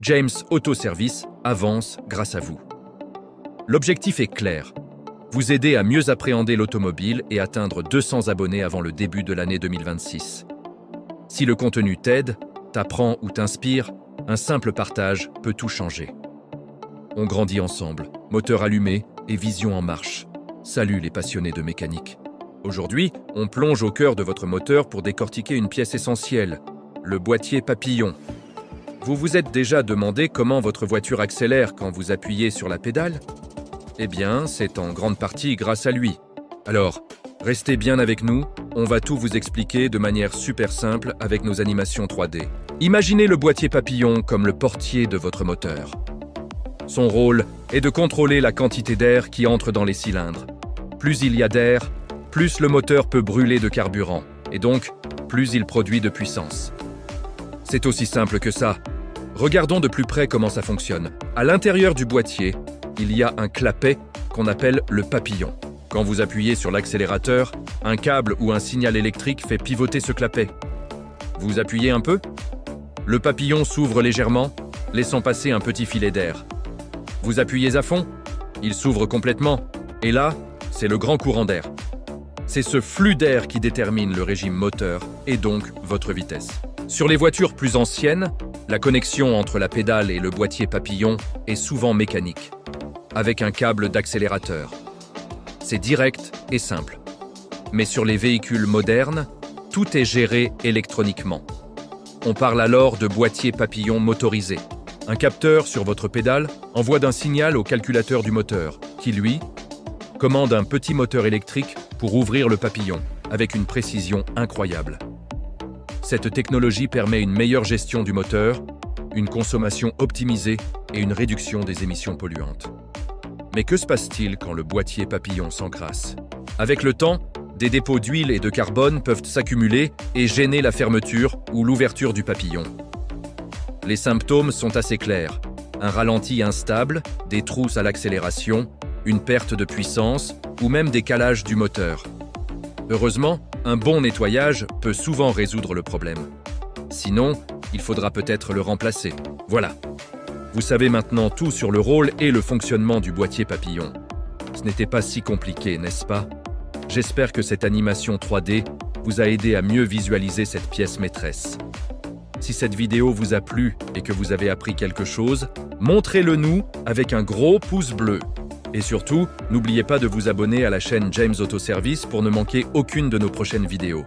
James Auto Service avance grâce à vous. L'objectif est clair, vous aider à mieux appréhender l'automobile et atteindre 200 abonnés avant le début de l'année 2026. Si le contenu t'aide, t'apprend ou t'inspire, un simple partage peut tout changer. On grandit ensemble, moteur allumé et vision en marche. Salut les passionnés de mécanique. Aujourd'hui, on plonge au cœur de votre moteur pour décortiquer une pièce essentielle, le boîtier papillon. Vous vous êtes déjà demandé comment votre voiture accélère quand vous appuyez sur la pédale? Eh bien, c'est en grande partie grâce à lui. Alors, restez bien avec nous, on va tout vous expliquer de manière super simple avec nos animations 3D. Imaginez le boîtier papillon comme le portier de votre moteur. Son rôle est de contrôler la quantité d'air qui entre dans les cylindres. Plus il y a d'air, plus le moteur peut brûler de carburant, et donc plus il produit de puissance. C'est aussi simple que ça. Regardons de plus près comment ça fonctionne. À l'intérieur du boîtier, il y a un clapet qu'on appelle le papillon. Quand vous appuyez sur l'accélérateur, un câble ou un signal électrique fait pivoter ce clapet. Vous appuyez un peu? Le papillon s'ouvre légèrement, laissant passer un petit filet d'air. Vous appuyez à fond? Il s'ouvre complètement. Et là, c'est le grand courant d'air. C'est ce flux d'air qui détermine le régime moteur et donc votre vitesse. Sur les voitures plus anciennes, la connexion entre la pédale et le boîtier papillon est souvent mécanique, avec un câble d'accélérateur. C'est direct et simple. Mais sur les véhicules modernes, tout est géré électroniquement. On parle alors de boîtier papillon motorisé. Un capteur sur votre pédale envoie un signal au calculateur du moteur, qui lui, commande un petit moteur électrique pour ouvrir le papillon, avec une précision incroyable. Cette technologie permet une meilleure gestion du moteur, une consommation optimisée et une réduction des émissions polluantes. Mais que se passe-t-il quand le boîtier papillon s'encrasse? Avec le temps, des dépôts d'huile et de carbone peuvent s'accumuler et gêner la fermeture ou l'ouverture du papillon. Les symptômes sont assez clairs. Un ralenti instable, des trousses à l'accélération, une perte de puissance ou même des calages du moteur. Heureusement, un bon nettoyage peut souvent résoudre le problème. Sinon, il faudra peut-être le remplacer. Voilà. Vous savez maintenant tout sur le rôle et le fonctionnement du boîtier papillon. Ce n'était pas si compliqué, n'est-ce pas? J'espère que cette animation 3D vous a aidé à mieux visualiser cette pièce maîtresse. Si cette vidéo vous a plu et que vous avez appris quelque chose, montrez-le nous avec un gros pouce bleu. Et surtout, n'oubliez pas de vous abonner à la chaîne James Auto Service pour ne manquer aucune de nos prochaines vidéos.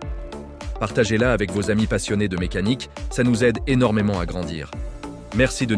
Partagez-la avec vos amis passionnés de mécanique, ça nous aide énormément à grandir. Merci de